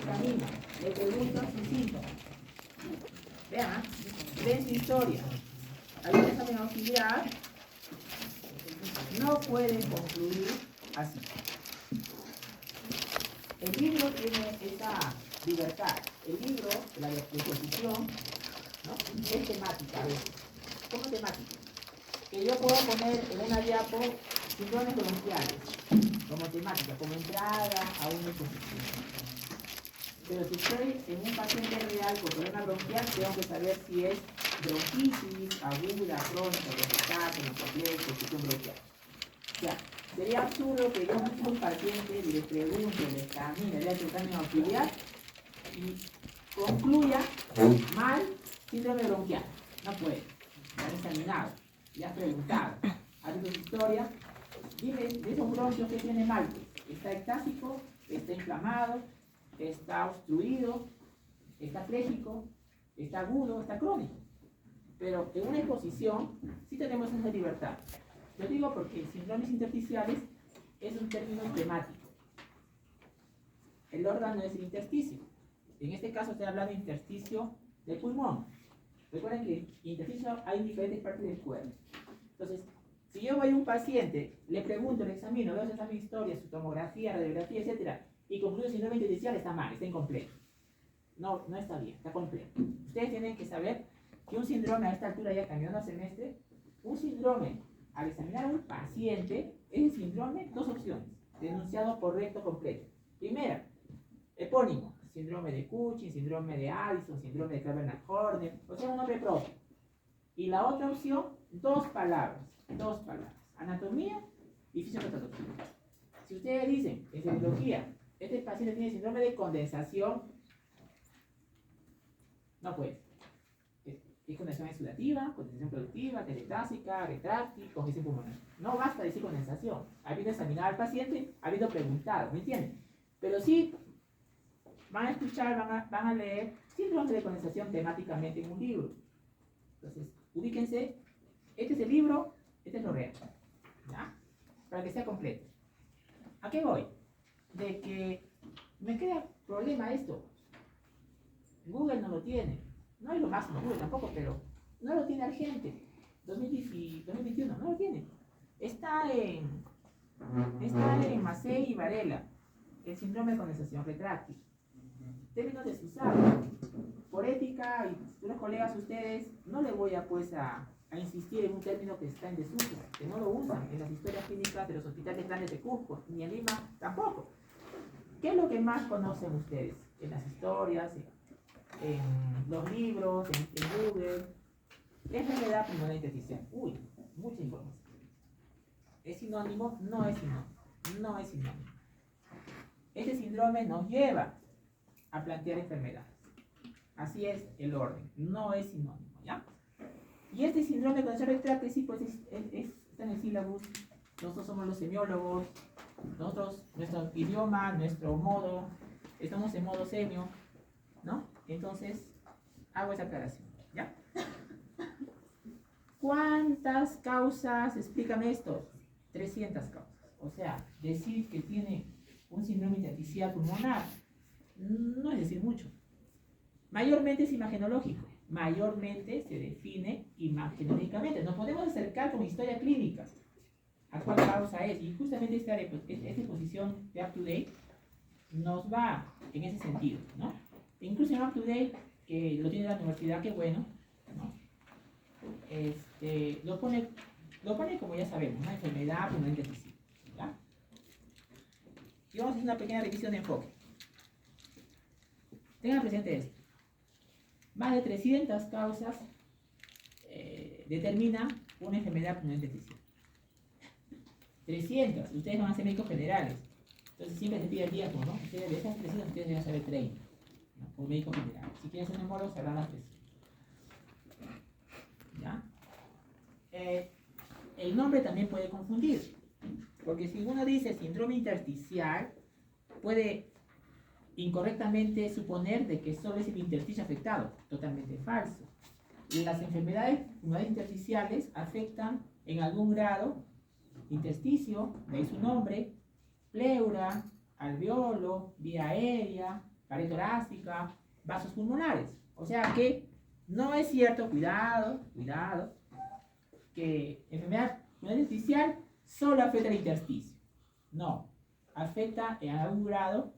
examina, le pregunta sus síntomas. Vean, ven su historia. Hay un examen auxiliar, no puede concluir así. El libro tiene esa libertad. El libro, la exposición, ¿no? Es temática a veces. ¿Cómo temática? Que yo puedo poner en una diapo síndromes bronquiales como temática, como entrada a una exposición. Pero si estoy en un paciente real con problema bronquial, tengo que saber si es bronquitis, aguda, crónica, bronquitis, complejo, exposición bronquial. O sea, sería absurdo que yo busque un paciente y le pregunte, le examine, le haga un examen auxiliar y concluya mal síndrome bronquial. No puede. Ya han examinado, ya has preguntado, has visto su historia. Dime de esos bronquios que tiene mal. ¿Está ectásico? ¿Está inflamado? ¿Está obstruido? ¿Está pléjico? ¿Está agudo? ¿Está crónico? Pero en una exposición sí tenemos esa libertad. Lo digo porque síndromes intersticiales es un término temático. El órgano es el intersticio. En este caso estoy hablando de intersticio del pulmón. Recuerden que intersticio hay en diferentes partes del cuerpo. Entonces, si yo voy a un paciente, le pregunto, le examino, veo su examen de historia, su tomografía, radiografía, etc., y concluyo síndrome intersticial, está mal, está incompleto. No está bien, está completo. Ustedes tienen que saber que un síndrome a esta altura, ya cambiando semestre, un síndrome, al examinar a un paciente, es el síndrome, dos opciones, denunciado correcto completo. Primera, epónimo, síndrome de Cushing, síndrome de Addison, síndrome de Craven-Horner, o sea, un nombre propio. Y la otra opción, dos palabras, anatomía y fisiopatología. Si ustedes dicen, en serología, este paciente tiene síndrome de condensación, no puede. Es condensación exudativa, condensación productiva, teletásica, retráctil, congestión pulmonar. No basta decir condensación. Habiendo examinado al paciente, habiendo preguntado, ¿me entienden? Pero sí van a escuchar, van a leer síndromes de condensación temáticamente en un libro. Entonces, ubíquense, este es el libro, este es lo real. ¿Ya? Para que sea completo. ¿A qué voy? De que me queda problema esto. Google no lo tiene. No es lo máximo Google tampoco, pero no lo tiene Argente. 2021, no lo tiene. Está en Massey y Varela, el síndrome de condensación retráctil. Términos desusados. Por ética y futuros colegas ustedes, no les voy a insistir en un término que está en desuso, que no lo usan en las historias clínicas de los hospitales grandes de Cusco, ni en Lima tampoco. ¿Qué es lo que más conocen ustedes en las historias, en los libros, en Google? Es enfermedad pulmonar intersticial. Uy, mucha información. ¿Es sinónimo? No es sinónimo. No es sinónimo. Este síndrome nos lleva a plantear enfermedades. Así es el orden. No es sinónimo, ¿ya? Y este síndrome de condensación retráctil, sí, pues está en el sílabus. Nosotros somos los semiólogos. Nosotros, nuestro idioma, nuestro modo, estamos en modo semio, ¿no? Entonces, hago esa aclaración, ¿ya? ¿Cuántas causas? Explícame esto. 300 causas. O sea, decir que tiene un síndrome intersticial pulmonar no es decir mucho. Mayormente es imagenológico. Mayormente se define imagenológicamente. Nos podemos acercar con historia clínica a cuál causa es. Y justamente esta exposición de UpToDate nos va en ese sentido, ¿no? Incluso en UpToDate, que lo tiene la universidad, qué bueno, ¿no? Lo pone como ya sabemos, una enfermedad pulmonar intersticial, ¿ya? Y vamos a hacer una pequeña revisión de enfoque. Tengan presente esto. Más de 300 causas determinan una enfermedad pulmonar intersticial. 300. Ustedes van a ser médicos generales. Entonces siempre se pide el tiempo, ¿no? Ustedes de esas 300 ustedes deben saber 30. ¿No? Por médico general. Si quieren ser neumólogos, sabrán las 300. ¿Ya? El nombre también puede confundir. Porque si uno dice síndrome intersticial, puede incorrectamente suponer de que solo es el intersticio afectado. Totalmente falso. Las enfermedades pulmonares intersticiales afectan en algún grado intersticio, de ahí su nombre, pleura, alveolo, vía aérea, pared torácica, vasos pulmonares. O sea que no es cierto, cuidado, que enfermedad pulmonar intersticial solo afecta el intersticio. No, afecta en algún grado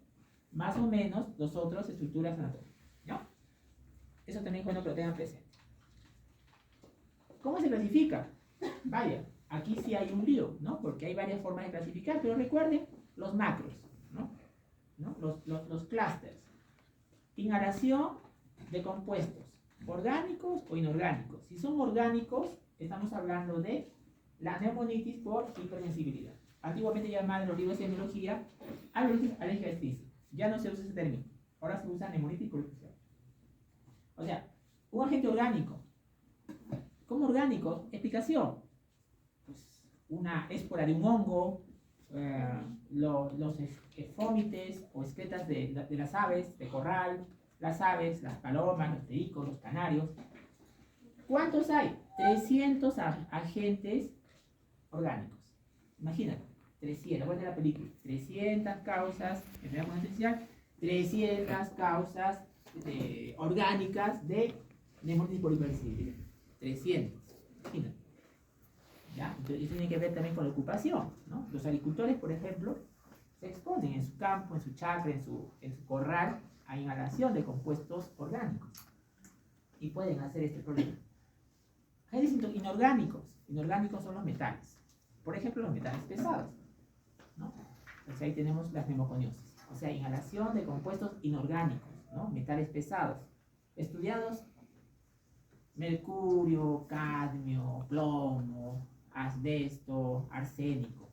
más o menos las otras estructuras anatómicas. ¿No? Eso también es bueno que lo tengan presente. ¿Cómo se clasifica? Vaya, aquí sí hay un lío, ¿no? Porque hay varias formas de clasificar, pero recuerden los macros, ¿no? Los clústeres. Inhalación de compuestos, orgánicos o inorgánicos. Si son orgánicos, estamos hablando de la neumonitis por hipersensibilidad. Antiguamente llamada en los libros de epidemiología alergia explícita. Ya no se usa ese término. Ahora se usa neumonitis por hipersensibilidad. O sea, un agente orgánico. ¿Cómo orgánico? Explicación. Pues una espora de un hongo, los fómites o excretas de las aves, de corral, las aves, las palomas, los pericos, los canarios. ¿Cuántos hay? 300 agentes orgánicos. Imagínate, 300, voy a la película, 300 causas, enfermedad pulmonar intersticial, 300 causas orgánicas de neumonitis por hipersensibilidad. 300, imagínate. ¿Ya? Entonces, eso tiene que ver también con la ocupación, ¿no? Los agricultores, por ejemplo, se exponen en su campo, en su chacra, en su corral, a inhalación de compuestos orgánicos. Y pueden hacer este problema. Agentes inorgánicos. Inorgánicos son los metales. Por ejemplo, los metales pesados, ¿no? Entonces ahí tenemos la pneumoconiosis. O sea, inhalación de compuestos inorgánicos, ¿no? Metales pesados. Estudiados: mercurio, cadmio, plomo, asbesto, arsénico.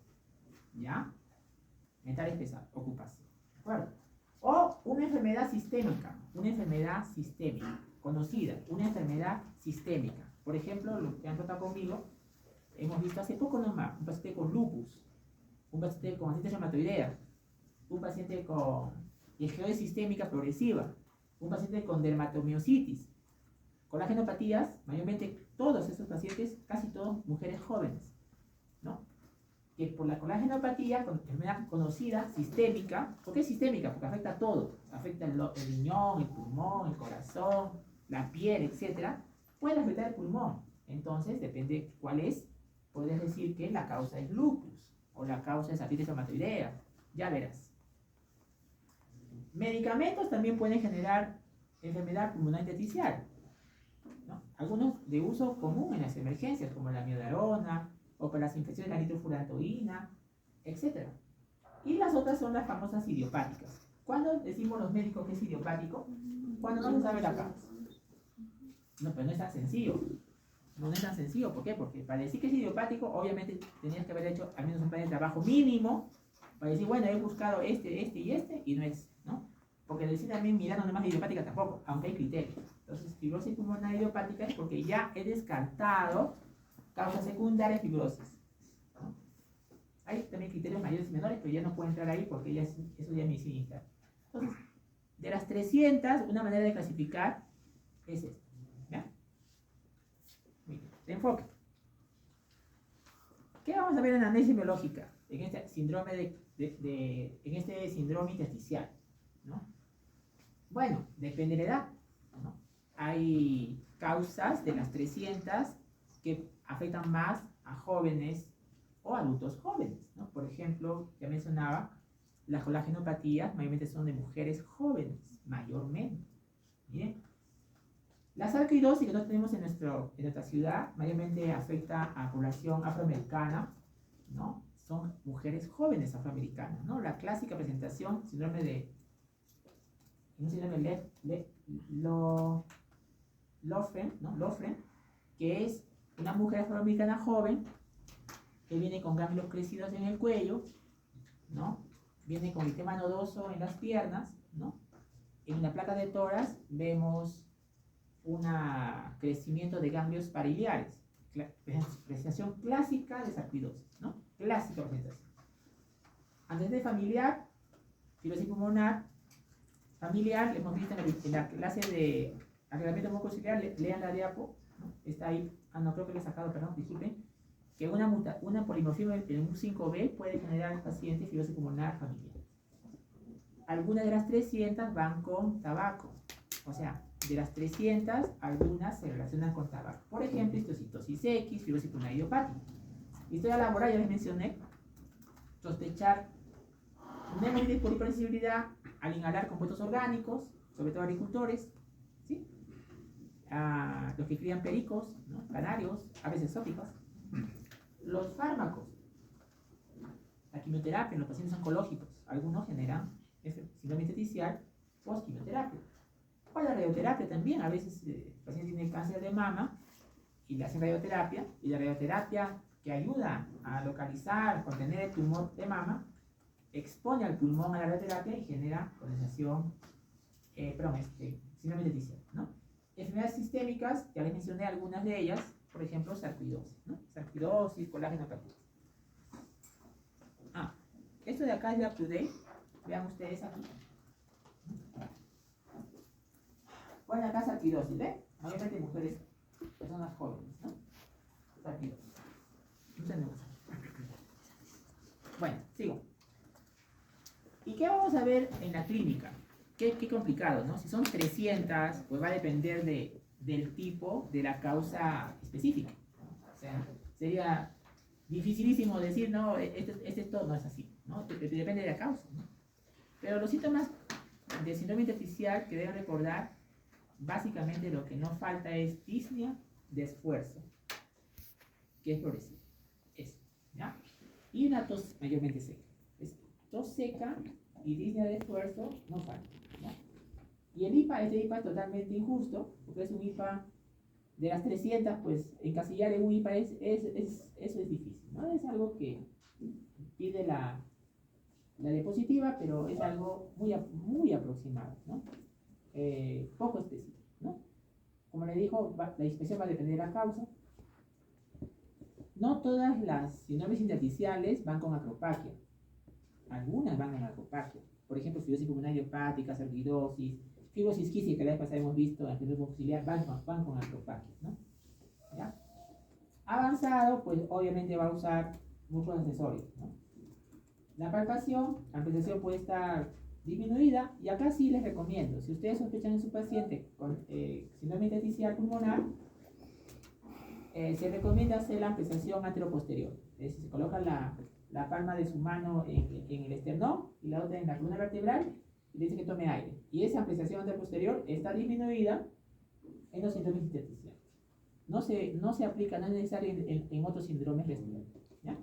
¿Ya? Metales pesados, ocupación. ¿De acuerdo? O una enfermedad sistémica, conocida, una enfermedad sistémica. Por ejemplo, lo que han tratado conmigo, hemos visto hace poco nomás, un paciente con lupus, un paciente con artritis reumatoidea, un paciente con esclerosis sistémica progresiva, un paciente con dermatomiositis, colágenopatías, mayormente todos estos pacientes, casi todos mujeres jóvenes, ¿no? Que por la colagenopatía, enfermedad conocida, sistémica. ¿Por qué sistémica? Porque afecta a todo. Afecta el riñón, el pulmón, el corazón, la piel, etc. Puede afectar el pulmón. Entonces, depende cuál es. Puedes decir que la causa es lupus o la causa es artritis reumatoidea. Ya verás. Medicamentos también pueden generar enfermedad pulmonar intersticial, ¿no? Algunos de uso común en las emergencias, como la miodarona, o para las infecciones de la nitrofurantoína, etc. Y las otras son las famosas idiopáticas. ¿Cuándo decimos los médicos que es idiopático? Cuando no se sabe la causa. No, pero no es tan sencillo. No es tan sencillo. ¿Por qué? Porque para decir que es idiopático, obviamente tenías que haber hecho al menos un plan de trabajo mínimo para decir, bueno, he buscado y no es, ¿no? Porque decir también mirando nomás idiopática tampoco, aunque hay criterios. Entonces, fibrosis pulmonar idiopática es porque ya he descartado causa secundaria, fibrosis, ¿no? Hay también criterios mayores y menores, pero ya no puedo entrar ahí porque ya eso ya es medicina interna. Entonces, de las 300, una manera de clasificar es esta. ¿Ya? Muy bien. De enfoque. ¿Qué vamos a ver en la análisis biológica? En este síndrome en este síndrome intersticial, ¿no? Bueno, depende de la edad, ¿no? Hay causas de las 300 que afectan más a jóvenes o adultos jóvenes, ¿no? Por ejemplo, ya mencionaba, las colagenopatías mayormente son de mujeres jóvenes, mayormente. Bien. La sarcoidosis que nosotros tenemos en nuestra ciudad mayormente afecta a población afroamericana, ¿no? Son mujeres jóvenes afroamericanas, ¿no? La clásica presentación, síndrome de Lofgren, ¿no? Lofgren, que es una mujer afroamericana joven que viene con ganglios crecidos en el cuello, ¿no? Viene con eritema nodoso en las piernas, ¿no? En la placa de tórax vemos un crecimiento de ganglios pariliares. Presentación clásica de sarcoidosis, ¿no? Clásica presentación. Antecedente familiar, fibrosis pulmonar familiar, hemos visto en la clase de arreglamiento mucociliar, lean la diapo, ¿no? Está ahí, no creo que lo he sacado, perdón, disculpen, que una polimorfismo en un 5B puede generar al paciente fibrosis pulmonar familiar. algunas de las 300 van con tabaco. O sea, de las 300, algunas se relacionan con tabaco. Por ejemplo, histocitosis X, fibrosis pulmonar idiopática. Historia laboral, ya les mencioné. Sospechar neumonitis por hipersensibilidad al inhalar compuestos orgánicos, sobre todo agricultores, ¿sí? Los que crían pericos, ¿no? Canarios, aves exóticas. Los fármacos, la quimioterapia en los pacientes oncológicos, algunos generan síndrome intersticial post-quimioterapia. O la radioterapia también, a veces el paciente tiene cáncer de mama y le hacen radioterapia, y la radioterapia que ayuda a localizar, contener el tumor de mama, expone al pulmón a la radioterapia y genera condensación, síndrome intersticial, ¿no? Enfermedades sistémicas, ya les mencioné algunas de ellas, por ejemplo, sarcoidosis, ¿no? Sarcoidosis, colágenopatía. Esto de acá es de UpToDate, vean ustedes aquí. Bueno, acá sarcoidosis, ¿ven? Mayormente mujeres, personas jóvenes, ¿no? Sarcoidosis. No tenemos. Bueno, sigo. ¿Y qué vamos a ver en la clínica? Qué complicado, ¿no? Si son 300, pues va a depender del tipo, de la causa específica. O sea, sería dificilísimo decir, no, esto no es así, ¿no? Depende de la causa, ¿no? Pero los síntomas de síndrome intersticial que deben recordar, básicamente lo que no falta es disnea de esfuerzo, que es progresiva. Eso, ¿ya? Y una tos mayormente seca. Tos seca y disnea de esfuerzo no falta, ¿ya? Y el IPA, este IPA es totalmente injusto, porque es un IPA de las 300, pues encasillar en un IPA eso es difícil, ¿no? Es algo que pide la diapositiva, pero es algo muy aproximado, ¿no? Poco específico, ¿no? Como le dijo, la inspección va a depender de la causa. No todas las síndromes intersticiales van con acropaquia. Algunas van con acropaquia. Por ejemplo, fibrosis pulmonar idiopática, sarcoidosis, fibrosis quística, que la vez pasada hemos visto en el primer auxiliar, van con acropaquia, ¿no? ¿Ya? Avanzado, pues obviamente va a usar muchos accesorios, ¿no? La palpación, la apreciación puede estar disminuida, y acá sí les recomiendo, si ustedes sospechan en su paciente con síndrome intersticial pulmonar, se recomienda hacer la apreciación anteroposterior. Es decir, se coloca la palma de su mano en el esternón y la otra en la columna vertebral y le dice que tome aire. Y esa apreciación anteroposterior está disminuida en los síndromes intersticiales. No se aplica, no es necesario en otros síndromes respiratorios, ¿ya?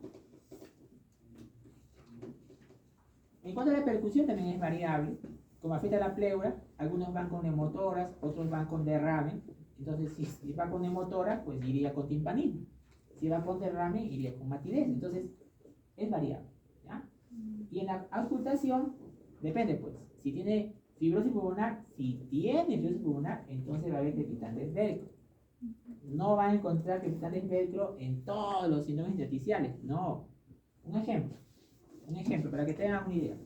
En cuanto a la percusión, también es variable. Como afecta a la pleura, algunos van con neumotoras, otros van con derrame. Entonces, si va con neumotora, pues iría con timpanismo. Si va con derrame, iría con matidez. Entonces, es variable, ¿ya? Y en la auscultación, depende, pues. Si tiene fibrosis pulmonar, entonces va a haber crepitantes velcro. No va a encontrar crepitantes velcro en todos los síndromes intersticiales, no. Un ejemplo, para que tengan una idea.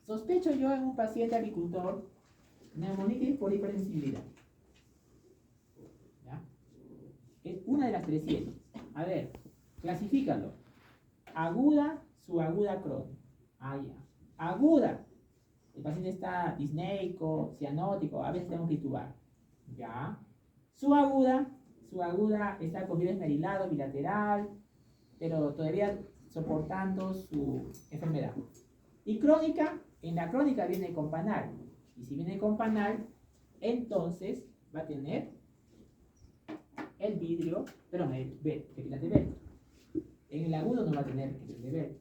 Sospecho yo en un paciente agricultor neumonitis por hipersensibilidad. ¿Ya? Es una de las 300. A ver, clasifícalo. Aguda, subaguda, crónica. Ya. Aguda. El paciente está disneico, cianótico, a veces tenemos que intubar. Ya. Subaguda está con virus merilado, bilateral, pero todavía soportando su enfermedad. Y crónica, en la crónica viene con panal. Y si viene con panal, entonces va a tener el vidrio, el crepitante velcro. En el agudo no va a tener crepitante velcro.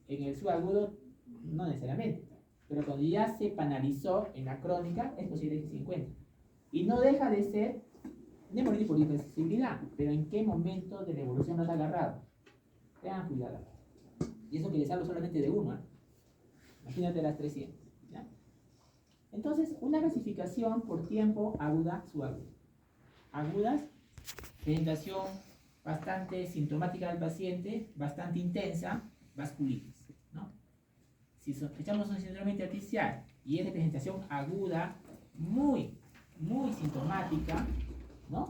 En el subagudo no necesariamente. Pero cuando ya se panalizó en la crónica, es posible que se encuentre. Y no deja de ser neumonitis por hipersensibilidad. Pero ¿en qué momento de la evolución nos ha agarrado? Tengan cuidado. Y eso que les hablo solamente de uno, ¿eh? Imagínate las 300, ¿ya? Entonces, una clasificación por tiempo aguda, subaguda. Agudas, presentación bastante sintomática del paciente, bastante intensa, vasculitis, ¿no? Si sospechamos un síndrome intersticial y es de presentación aguda, muy sintomática, ¿no?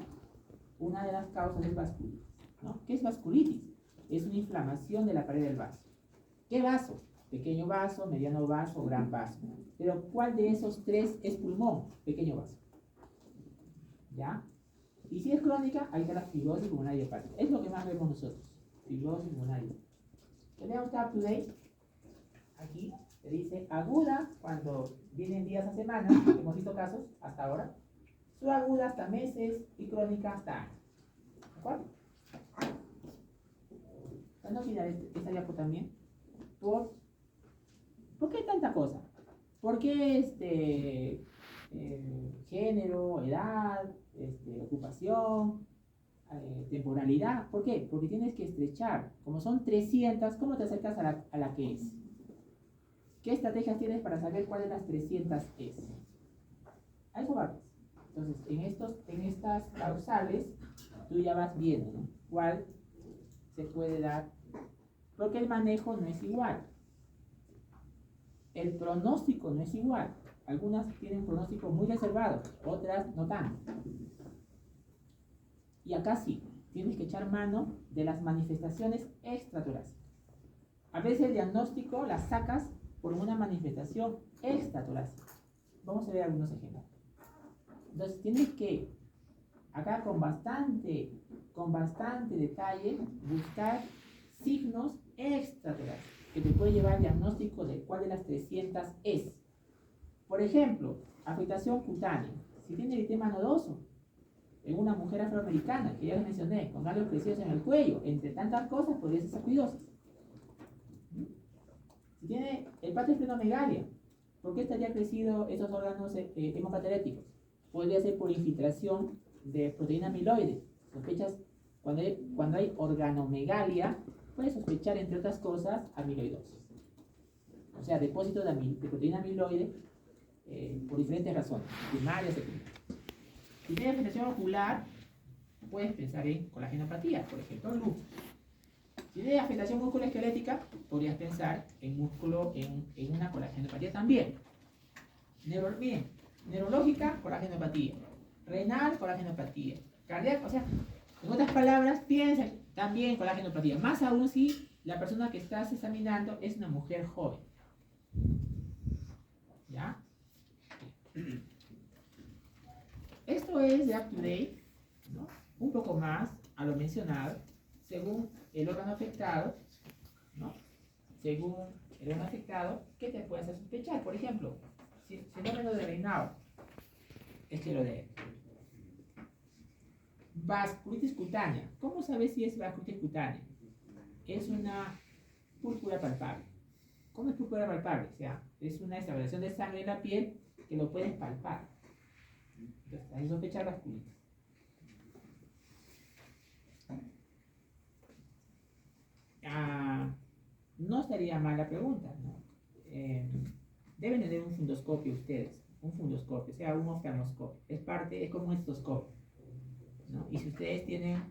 Una de las causas es vasculitis, ¿no? ¿Qué es vasculitis? Es una inflamación de la pared del vaso. ¿Qué vaso? pequeño vaso, mediano vaso o gran vaso. Pero ¿cuál de esos tres es pulmón? Pequeño vaso. ¿Ya? Y si es crónica, ahí está la fibrosis pulmonar hepática. Es lo que más vemos nosotros. Fibrosis pulmonar. Tenemos up to date. Aquí se dice aguda cuando vienen días a semanas. Hemos visto casos hasta ahora. Subaguda hasta meses y crónica hasta años. ¿De acuerdo? Para no olvidar esta diapo también. ¿Por qué tanta cosa? ¿Por qué género, edad, ocupación, temporalidad? ¿Por qué? Porque tienes que estrechar. Como son 300, ¿cómo te acercas a la que es? ¿Qué estrategias tienes para saber cuál de las 300 es? A eso vamos. Entonces, en estas causales, tú ya vas viendo, ¿no? ¿Cuál se puede dar? Porque el manejo no es igual. El pronóstico no es igual. Algunas tienen pronóstico muy reservado, otras no tanto. Y acá sí, tienes que echar mano de las manifestaciones extratorácicas. A veces el diagnóstico las sacas por una manifestación extratorácica. Vamos a ver algunos ejemplos. Entonces tienes que, acá con bastante detalle, buscar signos extratorácicos que te puede llevar al diagnóstico de cuál de las 300 es. Por ejemplo, afectación cutánea. Si tiene eritema nodoso en una mujer afroamericana, que ya les mencioné, con ganglios crecidos en el cuello, entre tantas cosas, podría ser sarcoidosis. Si tiene hepatosplenomegalia, ¿por qué estaría crecido esos órganos hemocataléticos? Podría ser por infiltración de proteína amiloide. Sospechas, cuando hay organomegalia, puedes sospechar, entre otras cosas, amiloidosis. O sea, depósito de proteína amiloide por diferentes razones, primarias, secundarias. Si tienes afectación ocular, puedes pensar en colagenopatía, por ejemplo, el lupus. Si tienes afectación musculoesquelética, podrías pensar en una colagenopatía también. Neurológica, colagenopatía. Renal, colagenopatía. Cardíaca, o sea, en otras palabras, piensa también en colagenopatía. Más aún si la persona que estás examinando es una mujer joven. ¿Ya? Esto es de up to date, ¿no? Un poco más a lo mencionado, según el órgano afectado, ¿no? Según el órgano afectado, ¿qué te puede hacer sospechar? Por ejemplo, fenómeno de Raynaud, esclerodermia. Vasculitis cutánea. ¿Cómo sabes si es vasculitis cutánea? Es una púrpura palpable. ¿Cómo es púrpura palpable? O sea, es una extravasación de sangre en la piel que lo puedes palpar. Entonces, hay que sospechar vasculitis. No estaría mal la pregunta, ¿no? Deben tener un fundoscopio ustedes, un fundoscopio, o sea, un oftalmoscopio. Es como un estoscopio, ¿no? Y si ustedes tienen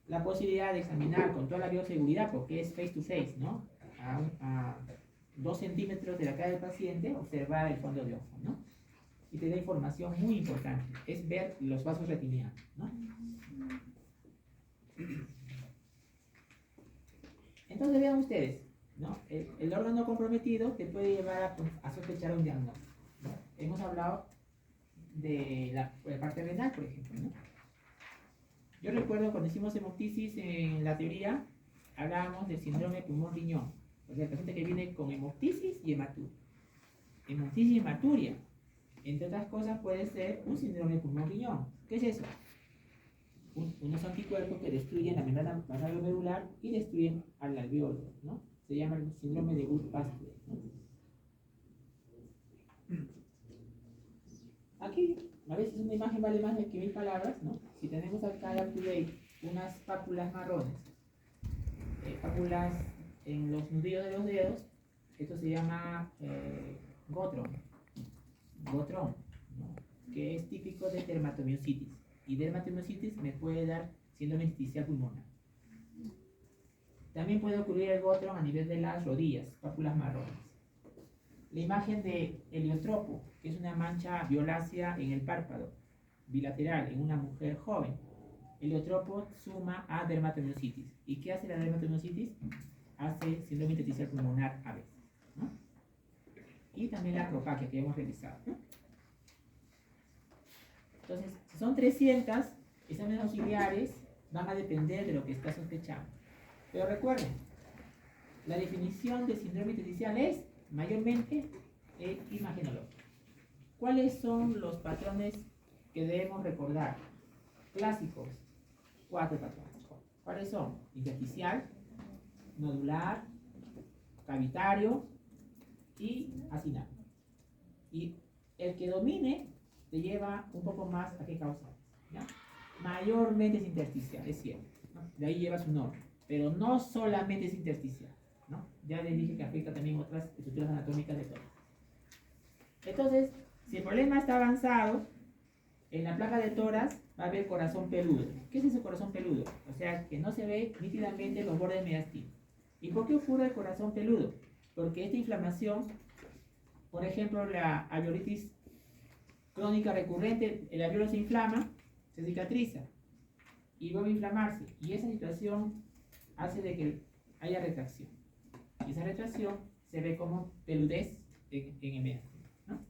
la posibilidad de examinar con toda la bioseguridad, porque es face to face, ¿no? A 2 centímetros de la cara del paciente, observar el fondo de ojo, ¿no? Y te da información muy importante, es ver los vasos retinianos, ¿no? Entonces vean ustedes, ¿no? El órgano comprometido te puede llevar a sospechar un diagnóstico, ¿no? Hemos hablado de la parte renal, por ejemplo, ¿no? Yo recuerdo cuando hicimos hemoptisis en la teoría, hablábamos del síndrome pulmón-riñón, o sea, el paciente que viene con hemoptisis y hematuria. Hemoptisis y hematuria, entre otras cosas, puede ser un síndrome pulmón-riñón. ¿Qué es eso? Unos anticuerpos que destruyen la membrana basal glomerular y destruyen al alveolo, ¿no? Se llama el síndrome de Goodpasture, ¿no? Aquí, a veces una imagen vale más que 1000 palabras, ¿no? Si tenemos acá up to date unas pápulas marrones, pápulas en los nudillos de los dedos, esto se llama Gotrón, ¿no? Que es típico de dermatomiositis. Y dermatomiositis me puede dar síndrome intersticial pulmonar. También puede ocurrir el Gotrón a nivel de las rodillas, pápulas marrones. La imagen de heliotropo, que es una mancha violácea en el párpado, bilateral, en una mujer joven. Heliotropo suma a dermatomiositis. ¿Y qué hace la dermatomiositis? Hace síndrome intersticial pulmonar a veces, ¿no? y también la acropaquia que hemos realizado, ¿no? Entonces, si son 300 exámenes auxiliares, van a depender de lo que está sospechando. Pero recuerden, la definición de síndrome intersticial es mayormente imagenológica. ¿Cuáles son los patrones que debemos recordar? Clásicos, 4 patrones. ¿Cuáles son? Intersticial, nodular, cavitario y acinar. Y el que domine te lleva un poco más a qué causa, ¿ya? Mayormente es intersticial, es cierto, ¿no? De ahí lleva su nombre, pero no solamente es intersticial, ¿no? Ya les dije que afecta también otras estructuras anatómicas de todo. Entonces, si el problema está avanzado, en la placa de tórax va a haber corazón peludo. ¿Qué es ese corazón peludo? O sea, que no se ve nítidamente los bordes de mediastino. ¿Y por qué ocurre el corazón peludo? Porque esta inflamación, por ejemplo, la alveolitis crónica recurrente, el alveolo se inflama, se cicatriza y vuelve a inflamarse. Y esa situación hace de que haya retracción. Y esa retracción se ve como peludez en el mediastino, ¿no?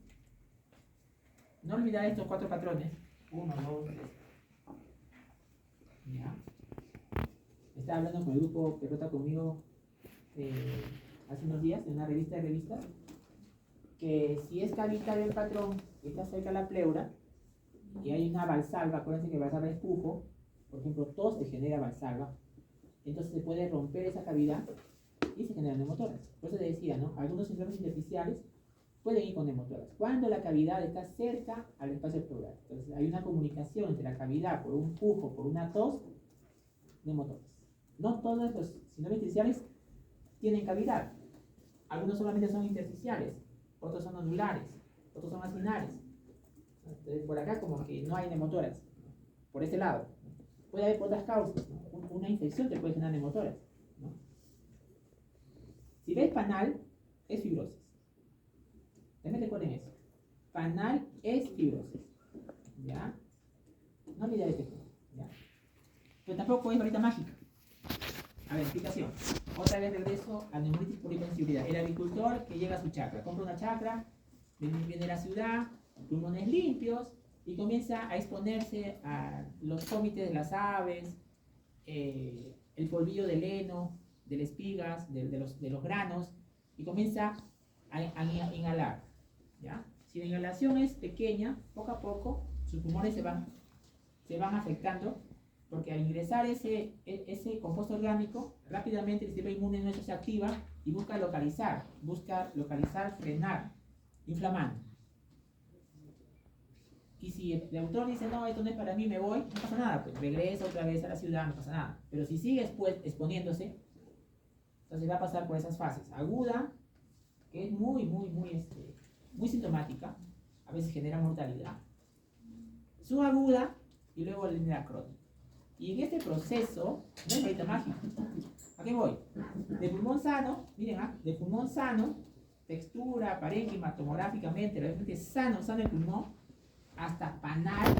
No olvidar estos 4 patrones. 1, 2, 3. ¿Ya? Estaba hablando con el grupo que rota conmigo hace unos días en una revista de revistas, que si es cavitario el patrón que está cerca de la pleura y hay una valsalva, acuérdense que valsalva es pujo, por ejemplo, tos te genera valsalva, entonces se puede romper esa cavidad y se generan neumotórax. Por eso te decía, ¿no? Algunos síndromes intersticiales pueden ir con neumotórax cuando la cavidad está cerca al espacio pleural. Entonces hay una comunicación entre la cavidad por un pujo, por una tos, neumotórax. No todos los síndromes intersticiales tienen cavidad. Algunos solamente son intersticiales, otros son nodulares, otros son acinares. Entonces, por acá como que no hay neumotórax, por ese lado. Puede haber otras causas, ¿no? Una infección te puede generar neumotórax, ¿no? Si ves panal, es fibrosis. También recuerden eso. Panal es fibrosis, ¿ya? No olvides este punto, ¿ya? Pero tampoco es varita mágica. A ver, explicación. Otra vez regreso a neumonitis por hipersensibilidad. El agricultor que llega a su chacra, compra una chacra, viene de la ciudad, pulmones limpios, y comienza a exponerse a los cómites de las aves, el polvillo del heno, de las espigas, de los granos, y comienza a inhalar, ¿ya? Si la inhalación es pequeña, poco a poco sus pulmones se van afectando, porque al ingresar ese compuesto orgánico, rápidamente el sistema inmune nuestro se activa y busca localizar, frenar, inflamando. Y si el autor dice, no, esto no es para mí, me voy, no pasa nada, pues regresa otra vez a la ciudad, no pasa nada. Pero si sigue después exponiéndose, entonces va a pasar por esas fases. Aguda, que es muy sintomática, a veces genera mortalidad. Subaguda y luego la crónica. Y en este proceso, no es varita mágica. ¿A qué voy? De pulmón sano, miren, de pulmón sano, textura, parénquima, tomográficamente, realmente sano el pulmón, hasta panal,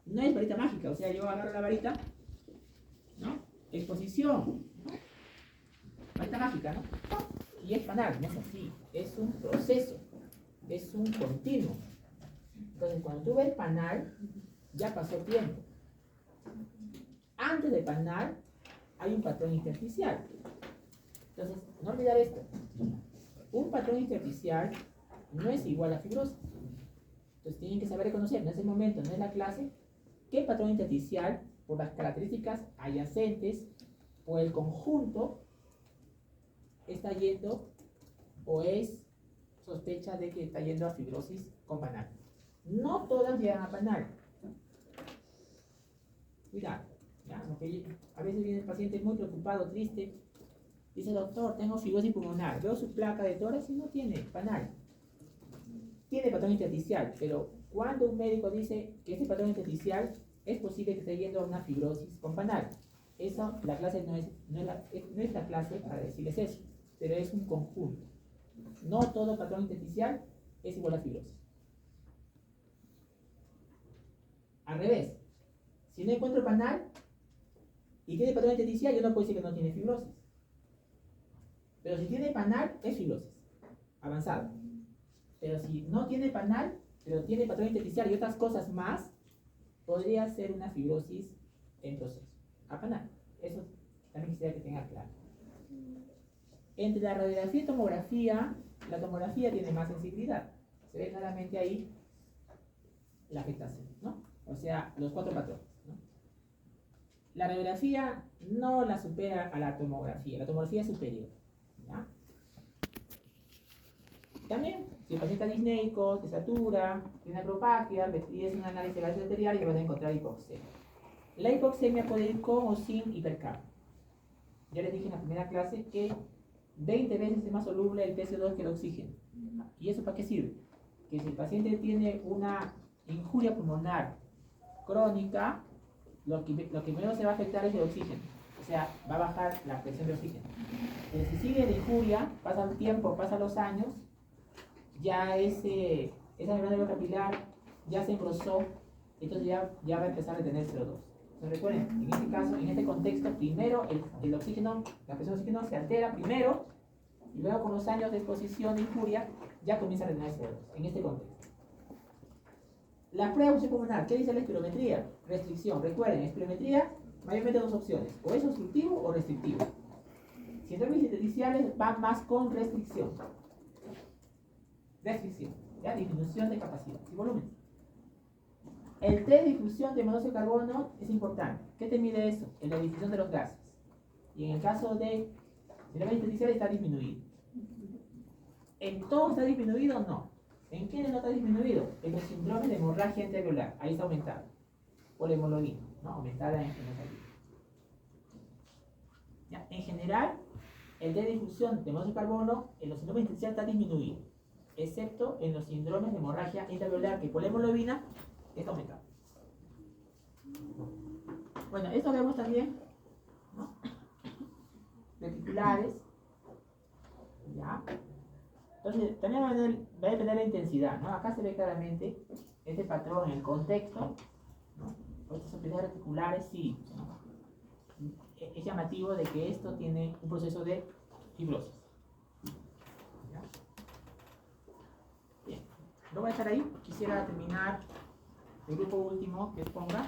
no es varita mágica. O sea, yo agarro la varita, ¿no? Exposición, ¿no? Varita mágica, ¿no? Y es panal, no es así. Es un proceso, es un continuo. Entonces, cuando tú ves panal, ya pasó tiempo. Antes de panal hay un patrón intersticial. Entonces, no olvidar esto. Un patrón intersticial no es igual a fibrosis. Entonces tienen que saber reconocer, en ese momento, no es la clase, qué patrón intersticial, por las características adyacentes o el conjunto, está yendo o es sospecha de que está yendo a fibrosis con panal. No todas llegan a panal. Cuidado, ¿ya? Porque a veces viene el paciente muy preocupado, triste, dice, doctor, tengo fibrosis pulmonar, veo su placa de tórax y no tiene panal. Tiene patrón intersticial, pero cuando un médico dice que este patrón intersticial es posible que esté yendo a una fibrosis con panal, eso, la clase no es la clase para decirles eso, pero es un conjunto. No todo patrón intersticial es igual a fibrosis. Al revés, si no encuentro panal y tiene patrón intersticial, yo no puedo decir que no tiene fibrosis. Pero si tiene panal, es fibrosis avanzada. Pero si no tiene panal, pero tiene patrón intersticial y otras cosas más, podría ser una fibrosis en proceso. Apanal. Eso también quisiera que tenga claro. Entre la radiografía y tomografía, la tomografía tiene más sensibilidad. Se ve claramente ahí la afectación, ¿no? O sea, los 4 patrones, ¿no? La radiografía no la supera a la tomografía es superior, ¿ya? También, si el paciente es disneico, te satura, tiene acropaquia, le pides un análisis de gases arterial y vas a encontrar hipoxemia. La hipoxemia puede ir con o sin hipercapnia. Ya les dije en la primera clase que 20 veces es más soluble el PCO2 que el oxígeno. ¿Y eso para qué sirve? Que si el paciente tiene una injuria pulmonar crónica, lo que menos se va a afectar es el oxígeno. O sea, va a bajar la presión de oxígeno. Pero si sigue de injuria, pasa el tiempo, pasan los años, ya esa membrana capilar ya se engrosó, entonces ya va a empezar a tener CO2. Entonces recuerden, en este caso, en este contexto, primero el oxígeno, la presión de oxígeno se altera primero, y luego con los años de exposición de injuria, ya comienza a tener CO2, en este contexto. La prueba de función pulmonar, ¿qué dice la espirometría? Restricción. Recuerden, espirometría, mayormente 2 opciones, o es obstructivo o restrictivo. Síndromes intersticiales van más con restricción. Restricción, ¿ya? Disminución de capacidad y volumen. El test de difusión de monóxido de carbono es importante. ¿Qué te mide eso? En la difusión de los gases. Y en el caso de síndrome intersticial está disminuido. ¿En todo está disminuido? No. ¿En quiénes no está disminuido? En los síndromes de hemorragia interalveolar. Ahí está aumentado. O la hemoglobina, ¿no? Aumentada en hemoglobina. ¿Ya? En general, el test de difusión de monóxido de carbono en los síndromes intersticiales está disminuido, excepto en los síndromes de hemorragia interalveolar, que por la hemoglobina está aumentado. Bueno, esto vemos también, ¿no? Reticulares, ¿ya? Entonces, también va a depender de la intensidad, ¿no? Acá se ve claramente este patrón en el contexto, ¿no? Estas propiedades reticulares, sí, ¿no? Es llamativo de que esto tiene un proceso de fibrosis. ¿Ya? Bien, lo voy a dejar ahí. Quisiera terminar el grupo último que ponga.